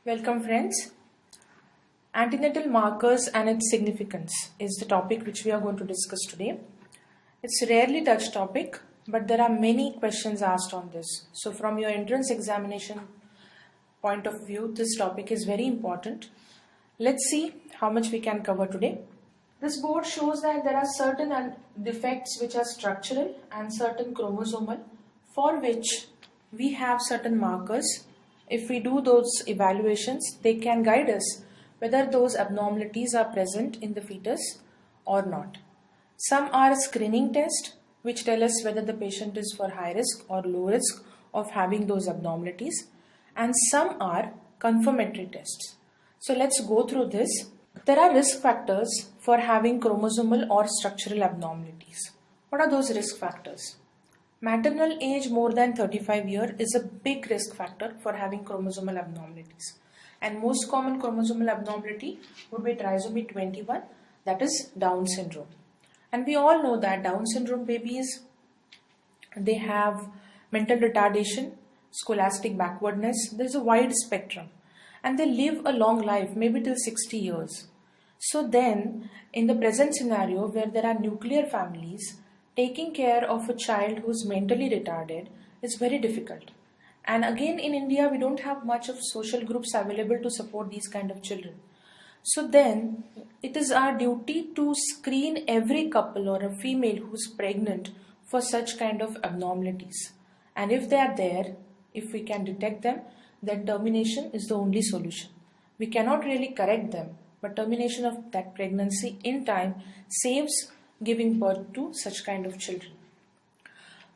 Welcome friends. Antenatal markers and its significance is the topic which we are going to discuss today. It's a rarely touched topic, but there are many questions asked on this. So from your entrance examination point of view, this topic is very important. Let's see how much we can cover today. This board shows that there are certain defects which are structural and certain chromosomal, for which we have certain markers. If we do those evaluations, they can guide us whether those abnormalities are present in the fetus or not. Some are screening tests which tell us whether the patient is for high risk or low risk of having those abnormalities, and some are confirmatory tests. So let's go through this. There are risk factors for having chromosomal or structural abnormalities. What are those risk factors? Maternal age more than 35 years is a big risk factor for having chromosomal abnormalities. And most common chromosomal abnormality would be trisomy 21, that is Down syndrome. And we all know that Down syndrome babies, they have mental retardation, scholastic backwardness. There is a wide spectrum. And they live a long life, maybe till 60 years. So then, in the present scenario where there are nuclear families, taking care of a child who is mentally retarded is very difficult. And again, in India, we don't have much of social groups available to support these kind of children. So then, it is our duty to screen every couple or a female who is pregnant for such kind of abnormalities. And if they are there, if we can detect them, then termination is the only solution. We cannot really correct them, but termination of that pregnancy in time saves giving birth to such kind of children.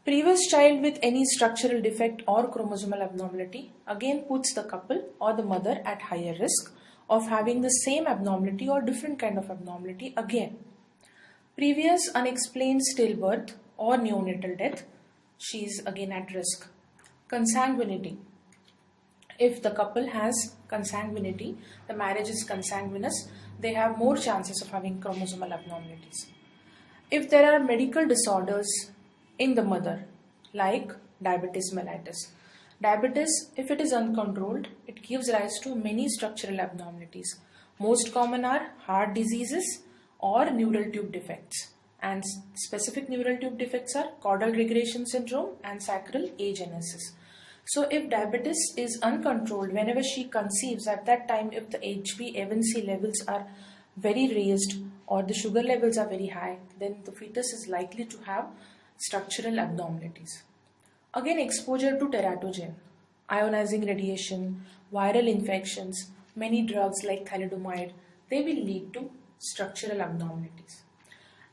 Previous child with any structural defect or chromosomal abnormality again puts the couple or the mother at higher risk of having the same abnormality or different kind of abnormality again. Previous unexplained stillbirth or neonatal death, she is again at risk. Consanguinity. If the couple has consanguinity, the marriage is consanguineous, they have more chances of having chromosomal abnormalities. If there are medical disorders in the mother, like diabetes mellitus. Diabetes, if it is uncontrolled, it gives rise to many structural abnormalities. Most common are heart diseases or neural tube defects. And specific neural tube defects are caudal regression syndrome and sacral agenesis. So if diabetes is uncontrolled, whenever she conceives, at that time, if the HbA1c levels are very raised or the sugar levels are very high, then the fetus is likely to have structural abnormalities. Again, exposure to teratogen, ionizing radiation, viral infections, many drugs like thalidomide, they will lead to structural abnormalities.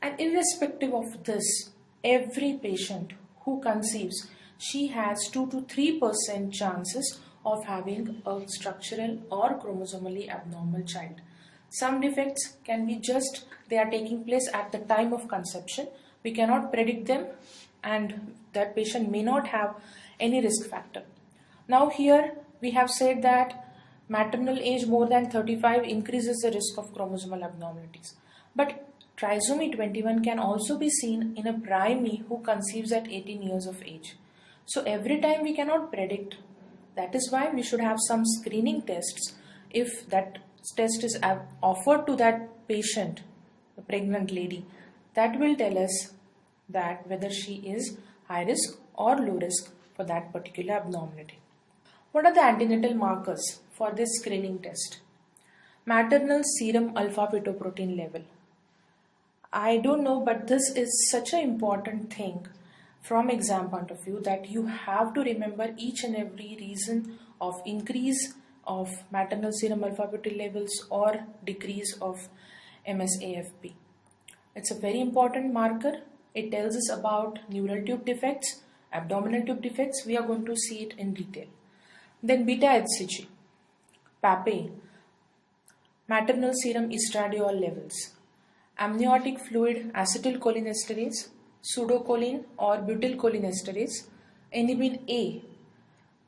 And irrespective of this, every patient who conceives, she has 2 to 3% chances of having a structural or chromosomally abnormal child. Some defects can be just, they are taking place at the time of conception. We cannot predict them and that patient may not have any risk factor. Now here we have said that maternal age more than 35 increases the risk of chromosomal abnormalities. But trisomy 21 can also be seen in a primee who conceives at 18 years of age. So every time we cannot predict. That is why we should have some screening tests. If that test is offered to that patient, the pregnant lady, that will tell us that whether she is high risk or low risk for that particular abnormality. What are the antenatal markers for this screening test? Maternal serum alpha fetoprotein level. I don't know, but this is such an important thing from exam point of view that you have to remember each and every reason of increase of maternal serum alpha fetoprotein levels or decrease of MSAFP. It's a very important marker. It tells us about neural tube defects, abdominal tube defects. We are going to see it in detail. Then beta HCG, PAPE, maternal serum estradiol levels, amniotic fluid acetylcholinesterase, pseudocholine or butyrylcholinesterase, inhibin A.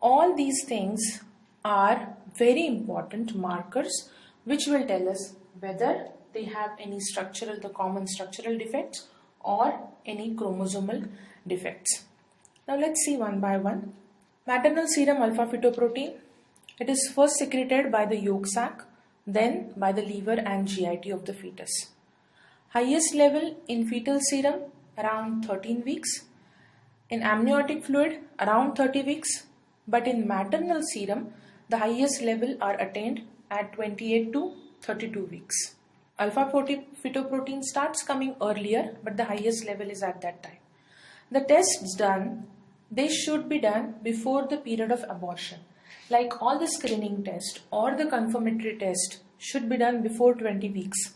All these things are very important markers which will tell us whether they have any structural, the common structural defects or any chromosomal defects. Now let's see one by one. Maternal serum alpha fetoprotein It is first secreted by the yolk sac, then by the liver and GIT of the fetus. Highest level in fetal serum around 13 weeks, in amniotic fluid around 30 weeks, but in maternal serum the highest level are attained at 28 to 32 weeks. Alpha fetoprotein starts coming earlier, but the highest level is at that time. The tests done, they should be done before the period of abortion. Like all the screening test or the confirmatory test should be done before 20 weeks,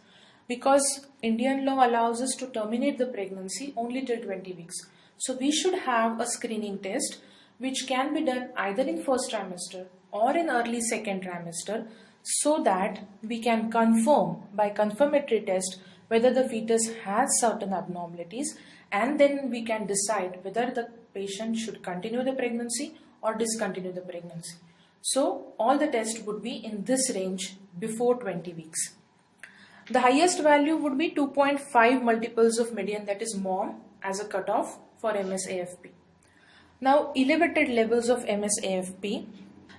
because Indian law allows us to terminate the pregnancy only till 20 weeks. So we should have a screening test which can be done either in first trimester or in early second trimester, so that we can confirm by confirmatory test whether the fetus has certain abnormalities, and then we can decide whether the patient should continue the pregnancy or discontinue the pregnancy. So all the tests would be in this range before 20 weeks. The highest value would be 2.5 multiples of median, that is mom, as a cutoff for MSAFP. Now elevated levels of MSAFP.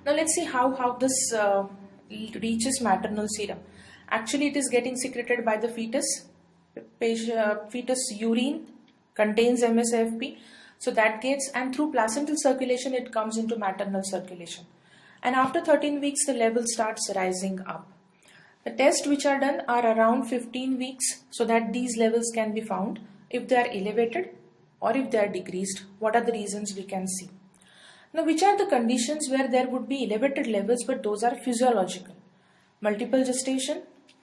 Now let's see how this reaches maternal serum. Actually, it is getting secreted by the fetus. Fetus urine contains MSAFP, so that gets, and through placental circulation it comes into maternal circulation. And after 13 weeks the level starts rising up. The tests which are done are around 15 weeks, so that these levels can be found if they are elevated or if they are decreased. What are the reasons we can see. Now, which are the conditions where there would be elevated levels but those are physiological? Multiple gestation,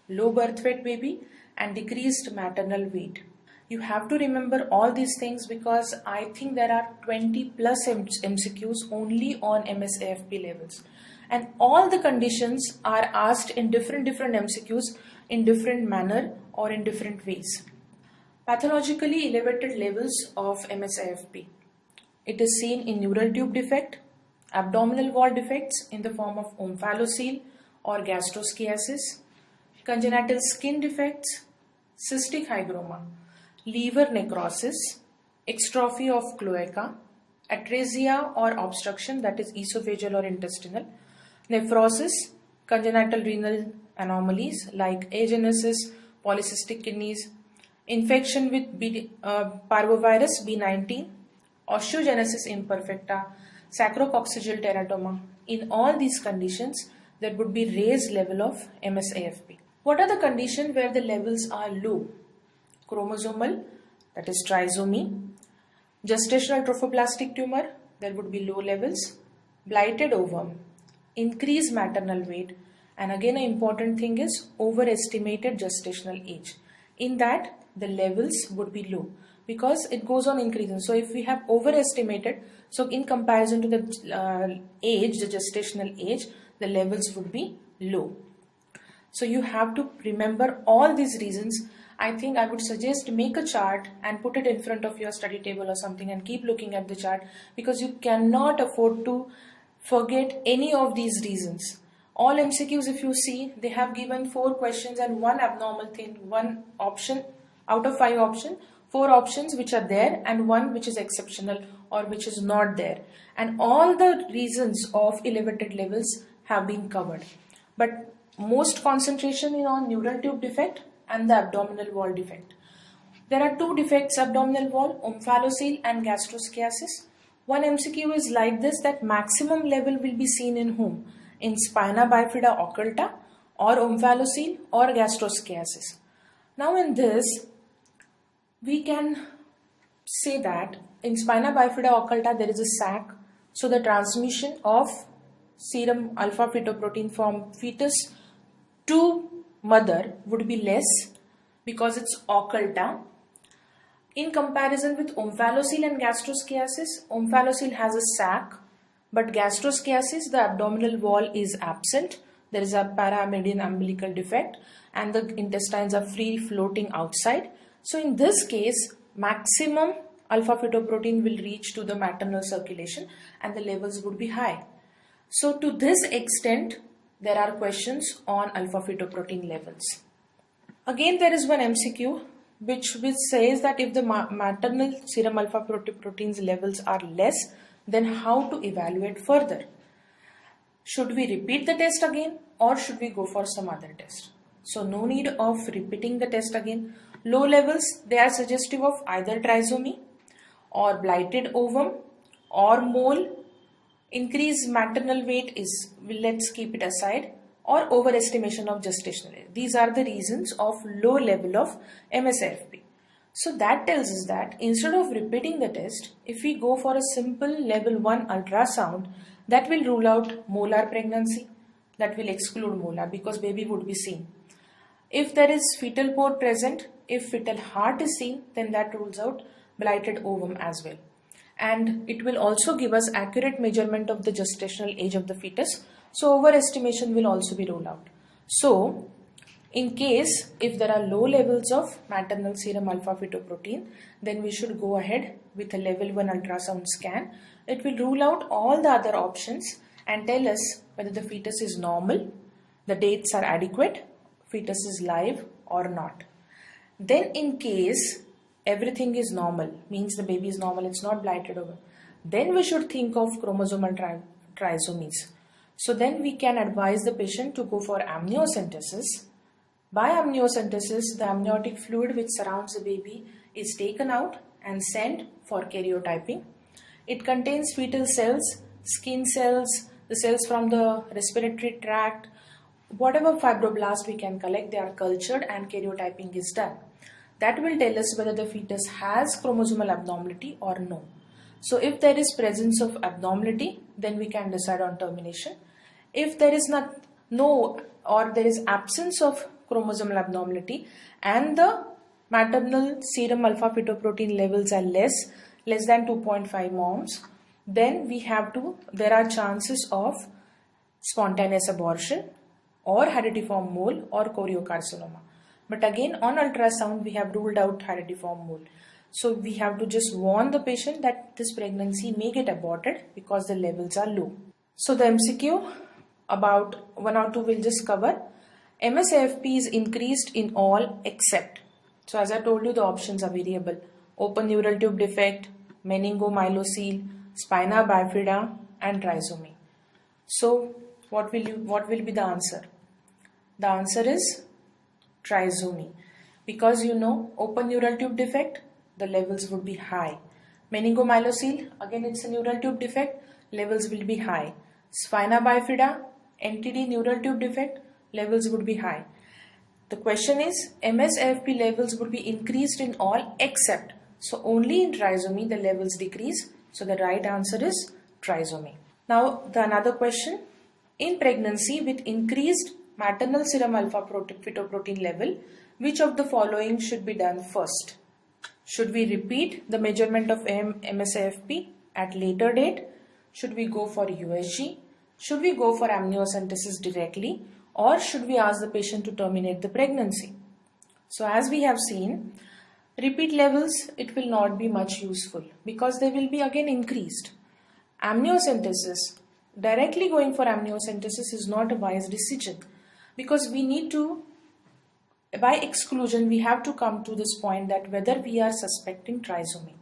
low birth weight baby, and decreased maternal weight. You have to remember all these things because I think there are 20 plus MCQs only on MSAFP levels, and all the conditions are asked in different MCQs in different manner or in different ways. Pathologically elevated levels of MSAFP. It is seen in neural tube defect, abdominal wall defects in the form of omphalocele or gastroschiasis, congenital skin defects, cystic hygroma, liver necrosis, extrophy of cloaca, atresia or obstruction, that is esophageal or intestinal, nephrosis, congenital renal anomalies like agenesis, polycystic kidneys, infection with parvovirus B19, osteogenesis imperfecta, sacrococcygeal teratoma. In all these conditions, there would be raised level of MSAFP. What are the conditions where the levels are low? Chromosomal, that is trisomy, gestational trophoblastic tumor, there would be low levels, blighted ovum, increased maternal weight, and again an important thing is overestimated gestational age. In that, the levels would be low because it goes on increasing. So if we have overestimated, so in comparison to the age, the gestational age, the levels would be low. So you have to remember all these reasons. I think I would suggest make a chart and put it in front of your study table or something and keep looking at the chart, because you cannot afford to forget any of these reasons. All MCQs, if you see, they have given 4 questions and one abnormal thing, one option out of 5 options, 4 options which are there and one which is exceptional or which is not there. And all the reasons of elevated levels have been covered. But most concentration is on neural tube defect and the abdominal wall defect. There are 2 defects, abdominal wall, omphalocele and gastroschiasis. One MCQ is like this, that maximum level will be seen in whom? In spina bifida occulta or omphalocele or gastroschiasis. Now in this, we can say that in spina bifida occulta there is a sac, so the transmission of serum alpha fetoprotein from fetus to mother would be less because it's occulta. In comparison with omphalocele and gastroschiasis, omphalocele has a sac, but gastroschiasis, the abdominal wall is absent. There is a paramedian umbilical defect and the intestines are free floating outside. So in this case, maximum alpha fetoprotein will reach to the maternal circulation and the levels would be high. So to this extent, there are questions on alpha fetoprotein levels. Again, there is one MCQ which says that if the maternal serum alpha proteins levels are less, then how to evaluate further. Should we repeat the test again or should we go for some other test? So no need of repeating the test again. Low levels, they are suggestive of either trisomy or blighted ovum or mole. Increased maternal weight is, let's keep it aside, or overestimation of gestational age. These are the reasons of low level of MSAFP. So that tells us that instead of repeating the test, if we go for a simple level 1 ultrasound, that will rule out molar pregnancy, that will exclude molar because baby would be seen. If there is fetal pore present, if fetal heart is seen, then that rules out blighted ovum as well. And it will also give us accurate measurement of the gestational age of the fetus. So overestimation will also be ruled out. So in case if there are low levels of maternal serum alpha fetoprotein, then we should go ahead with a level 1 ultrasound scan. It will rule out all the other options and tell us whether the fetus is normal, the dates are adequate, fetus is live or not. Then in case everything is normal, means the baby is normal, it's not blighted over, then we should think of chromosomal trisomies. So then we can advise the patient to go for amniocentesis. By amniocentesis, the amniotic fluid which surrounds the baby is taken out and sent for karyotyping. It contains fetal cells, skin cells, the cells from the respiratory tract, whatever fibroblast we can collect, they are cultured and karyotyping is done. That will tell us whether the fetus has chromosomal abnormality or no. So if there is presence of abnormality, then we can decide on termination. If there is no or there is absence of chromosomal abnormality and the maternal serum alpha fetoprotein levels are less than 2.5 moms, then there are chances of spontaneous abortion or herediform mole or choriocarcinoma. But again, on ultrasound, we have ruled out herediform mole. So we have to just warn the patient that this pregnancy may get aborted because the levels are low. So the MCQ, about 1 or 2 we'll just cover. MSAFP is increased in all except. So as I told you, the options are variable. Open neural tube defect, meningomyelocele, spina bifida and trisomy. So what will be the answer? The answer is trisomy, because open neural tube defect, the levels would be high. Meningomyelocele, again it's a neural tube defect, levels will be high. Spina bifida, NTD neural tube defect, levels would be high. The question is, MSAFP levels would be increased in all except. So only in trisomy the levels decrease. So the right answer is trisomy. Now another question, in pregnancy with increased maternal serum alpha fetoprotein level, which of the following should be done first? Should we repeat the measurement of MSAFP at later date? Should we go for USG? Should we go for amniocentesis directly? Or should we ask the patient to terminate the pregnancy? So as we have seen, repeat levels, it will not be much useful because they will be again increased. Amniocentesis, directly going for amniocentesis is not a wise decision, because we need to, by exclusion, we have to come to this point that whether we are suspecting trisomy.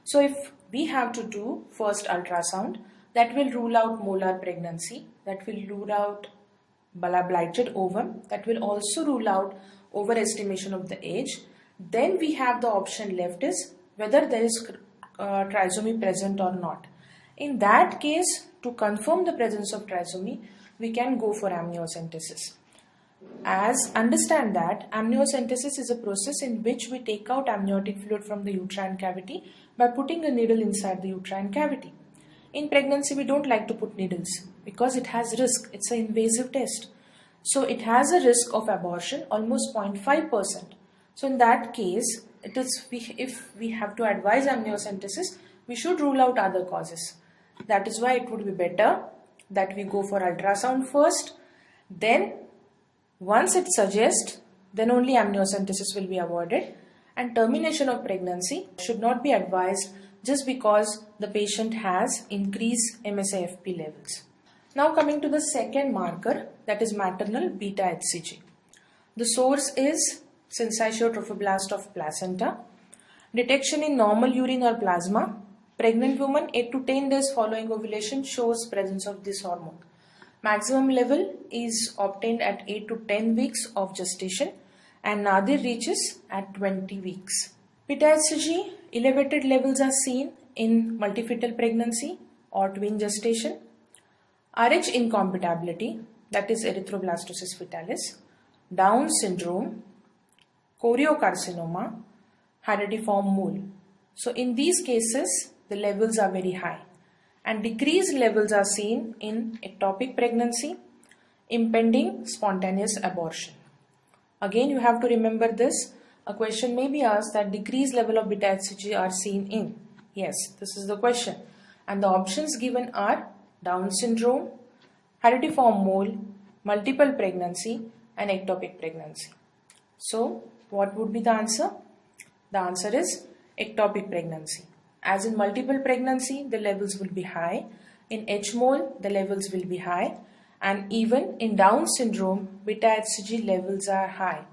So if we have to do first ultrasound, that will rule out molar pregnancy, that will rule out blighted ovum, that will also rule out overestimation of the age. Then we have the option left is whether there is trisomy present or not. In that case, to confirm the presence of trisomy, we can go for amniocentesis. As understand that amniocentesis is a process in which we take out amniotic fluid from the uterine cavity by putting a needle inside the uterine cavity. In pregnancy, we don't like to put needles because it has risk. It's an invasive test. So it has a risk of abortion, almost 0.5%. So in that case, if we have to advise amniocentesis, we should rule out other causes. That is why it would be better that we go for ultrasound first. Then once it suggests, then only amniocentesis will be avoided, and termination of pregnancy should not be advised just because the patient has increased MSAFP levels. Now coming to the second marker, that is maternal beta HCG. The source is syncytial trophoblast of placenta. Detection in normal urine or plasma. Pregnant woman 8 to 10 days following ovulation shows presence of this hormone. Maximum level is obtained at 8 to 10 weeks of gestation and nadir reaches at 20 weeks. Beta HCG elevated levels are seen in multifetal pregnancy or twin gestation, Rh incompatibility, that is erythroblastosis fetalis, Down syndrome, choriocarcinoma, herediform mole. So in these cases, the levels are very high, and decreased levels are seen in ectopic pregnancy, impending spontaneous abortion. Again, you have to remember this. A question may be asked that decreased level of beta HCG are seen in. Yes, this is the question. And the options given are Down syndrome, herediform mole, multiple pregnancy, and ectopic pregnancy. So, what would be the answer? The answer is ectopic pregnancy. As in multiple pregnancy, the levels will be high. In H-mole, the levels will be high. And even in Down syndrome, beta HCG levels are high.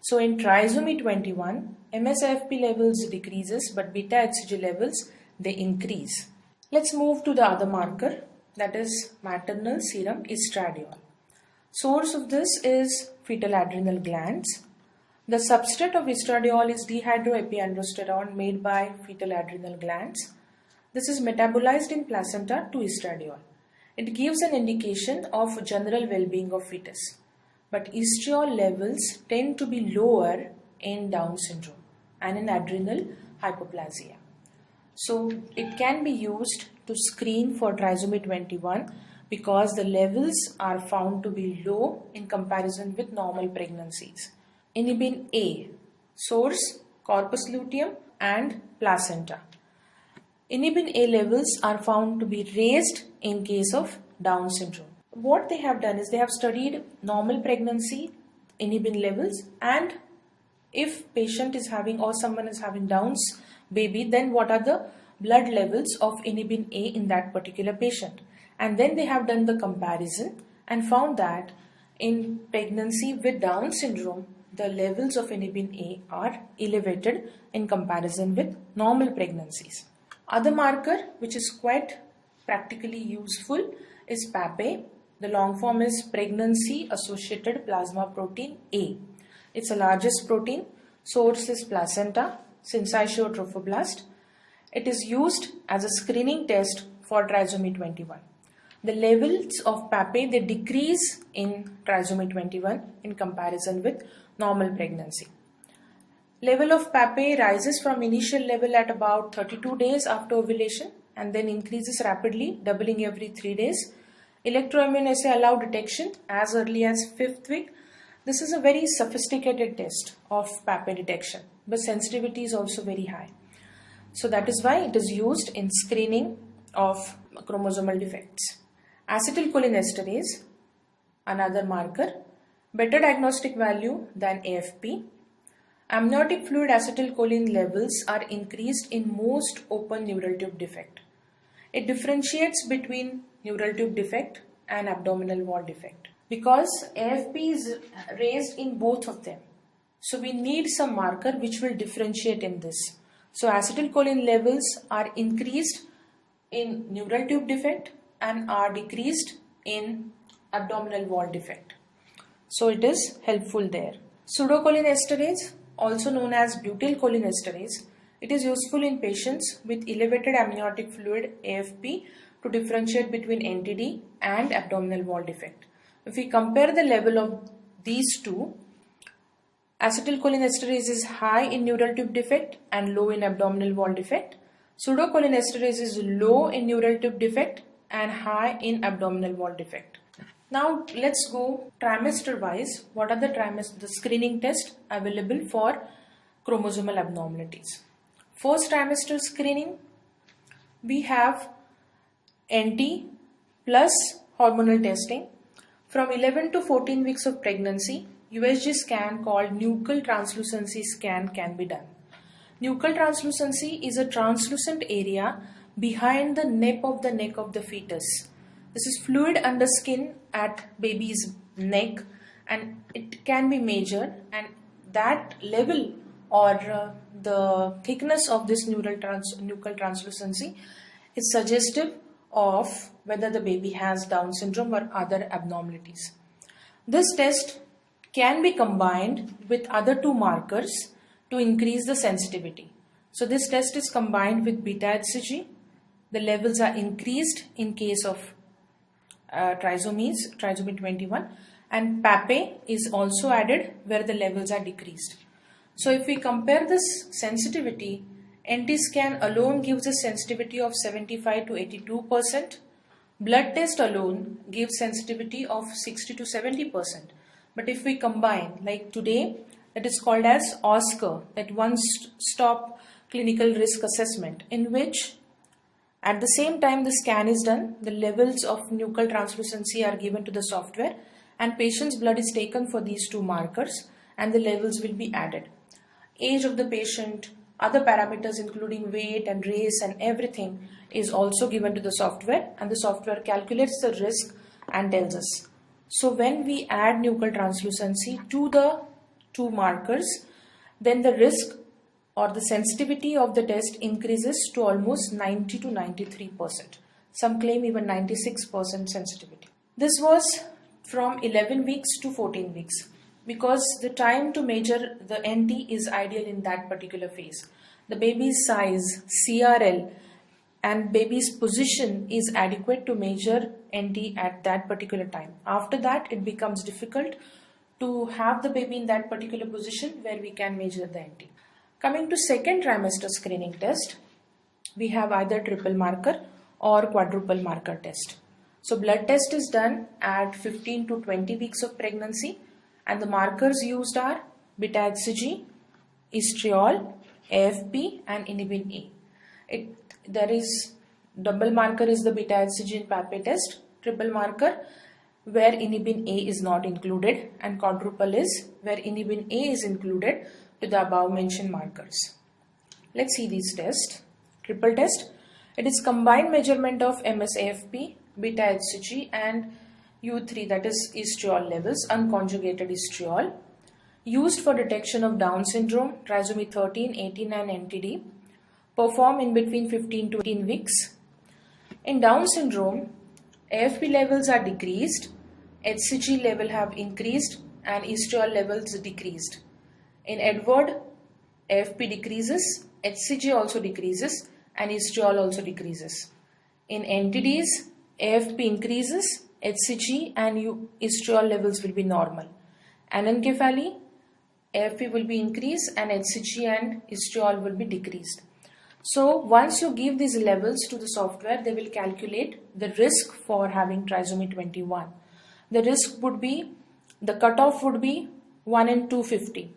So in trisomy 21, MSAFP levels decreases, but beta HCG levels, they increase. Let's move to the other marker, that is maternal serum estradiol. Source of this is fetal adrenal glands. The substrate of estradiol is dehydroepiandrosterone made by fetal adrenal glands. This is metabolized in placenta to estradiol. It gives an indication of general well-being of fetus. But estriol levels tend to be lower in Down syndrome and in adrenal hypoplasia. So it can be used to screen for trisomy 21 because the levels are found to be low in comparison with normal pregnancies. Inhibin A, source corpus luteum and placenta. Inhibin A levels are found to be raised in case of Down syndrome. What they have done is they have studied normal pregnancy inhibin levels, and if patient is having or someone is having Down's baby, then what are the blood levels of inhibin A in that particular patient. And then they have done the comparison and found that in pregnancy with Down syndrome, the levels of inhibin A are elevated in comparison with normal pregnancies. Other marker which is quite practically useful is PAPA. The long form is pregnancy associated plasma protein A. It's the largest protein. Source is placenta, syncytial trophoblast. It is used as a screening test for trisomy 21. The levels of PAPA, they decrease in trisomy 21 in comparison with normal pregnancy. Level of PAPA rises from initial level at about 32 days after ovulation and then increases rapidly, doubling every 3 days. Electroimmunoassay allow detection as early as 5th week. This is a very sophisticated test of PAPA detection, but sensitivity is also very high. So that is why it is used in screening of chromosomal defects. Acetylcholinesterase, another marker, better diagnostic value than AFP. Amniotic fluid acetylcholine levels are increased in most open neural tube defect. It differentiates between neural tube defect and abdominal wall defect because AFP is raised in both of them. So we need some marker which will differentiate in this. So acetylcholine levels are increased in neural tube defect and are decreased in abdominal wall defect. So it is helpful there. Pseudocolinesterase, also known as butyrylcholinesterase, it is useful in patients with elevated amniotic fluid AFP to differentiate between NTD and abdominal wall defect. If we compare the level of these two, acetylcholinesterase is high in neural tube defect and low in abdominal wall defect. Pseudocolinesterase is low in neural tube defect and high in abdominal wall defect. Now let's go trimester wise. What are the screening tests available for chromosomal abnormalities? First trimester screening, we have NT plus hormonal testing. From 11 to 14 weeks of pregnancy, USG scan called nuchal translucency scan can be done. Nuchal translucency is a translucent area behind the nape of the neck of the fetus. This is fluid under skin at baby's neck and it can be measured, and that level or the thickness of this nuchal translucency is suggestive of whether the baby has Down syndrome or other abnormalities. This test can be combined with other two markers to increase the sensitivity. So this test is combined with beta HCG. The levels are increased in case of trisomy 21, and PAPE is also added where the levels are decreased. So if we compare this sensitivity, NT scan alone gives a sensitivity of 75 to 82%. Blood test alone gives sensitivity of 60 to 70%. But if we combine, like today, that is called as OSCAR, that one-stop clinical risk assessment, in which at the same time the scan is done, the levels of nuchal translucency are given to the software and patient's blood is taken for these two markers and the levels will be added. Age of the patient, other parameters including weight and race and everything is also given to the software, and the software calculates the risk and tells us. So when we add nuchal translucency to the two markers, then the risk or the sensitivity of the test increases to almost 90 to 93%. Some claim even 96% sensitivity. This was from 11 weeks to 14 weeks because the time to measure the NT is ideal in that particular phase. The baby's size, CRL, and baby's position is adequate to measure NT at that particular time. After that, it becomes difficult to have the baby in that particular position where we can measure the NT. Coming to second trimester screening test, we have either triple marker or quadruple marker test. So blood test is done at 15 to 20 weeks of pregnancy, and the markers used are beta HCG, estriol, AFP and inhibin A. There is double marker is the beta HCG in PAPE test, triple marker where inhibin A is not included, and quadruple is where inhibin A is included to the above mentioned markers. Let's see these tests. Triple test, it is combined measurement of MSAFP, beta HCG and U3, that is estriol levels, unconjugated estriol, used for detection of Down syndrome, trisomy 13, 18 and NTD, performed in between 15 to 18 weeks. In Down syndrome, AFP levels are decreased, HCG level have increased and estriol levels decreased. In Edward, AFP decreases, HCG also decreases and estriol also decreases. In NTDs, AFP increases, HCG and estriol levels will be normal. Anencephaly, AFP will be increased and HCG and estriol will be decreased. So once you give these levels to the software, they will calculate the risk for having trisomy 21. The risk would be, the cutoff would be 1 in 250.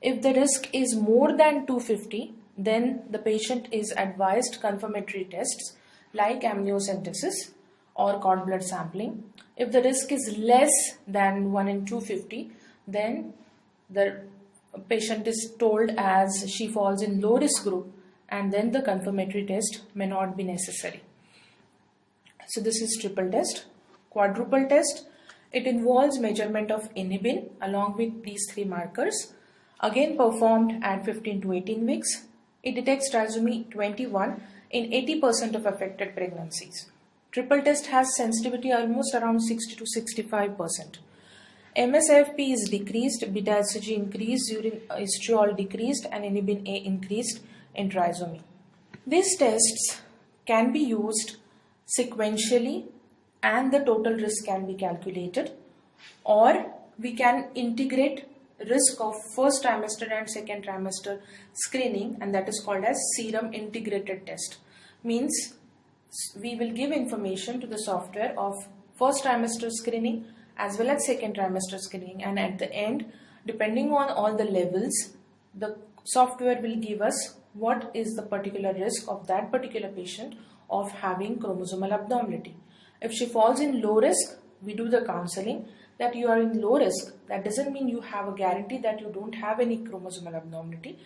If the risk is more than 250, then the patient is advised confirmatory tests like amniocentesis or cord blood sampling. If the risk is less than 1 in 250, then the patient is told as she falls in low risk group, and then the confirmatory test may not be necessary. So this is triple test. Quadruple test, it involves measurement of inhibin along with these three markers, again performed at 15 to 18 weeks. It detects trisomy 21 in 80% of affected pregnancies. Triple test has sensitivity almost around 60 to 65%. MSAFP is decreased, beta HCG increased, urine estriol decreased and inhibin A increased in trisomy. These tests can be used sequentially and the total risk can be calculated, or we can integrate risk of first trimester and second trimester screening, and that is called as serum integrated test. Means we will give information to the software of first trimester screening as well as second trimester screening, and at the end, depending on all the levels, the software will give us what is the particular risk of that particular patient of having chromosomal abnormality. If she falls in low risk, we do the counseling that you are in low risk. That doesn't mean you have a guarantee that you don't have any chromosomal abnormality.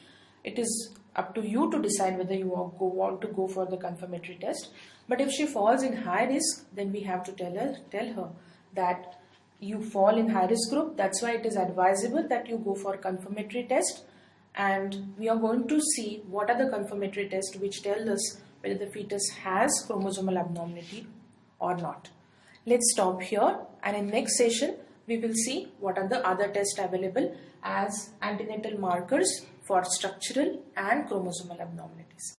It is up to you to decide whether you want to go for the confirmatory test. But if she falls in high risk, then we have to tell her that you fall in high risk group. That's why it is advisable that you go for confirmatory test, and we are going to see what are the confirmatory tests which tell us whether the fetus has chromosomal abnormality or not. Let's stop here, and in next session we will see what are the other tests available as antenatal markers for structural and chromosomal abnormalities.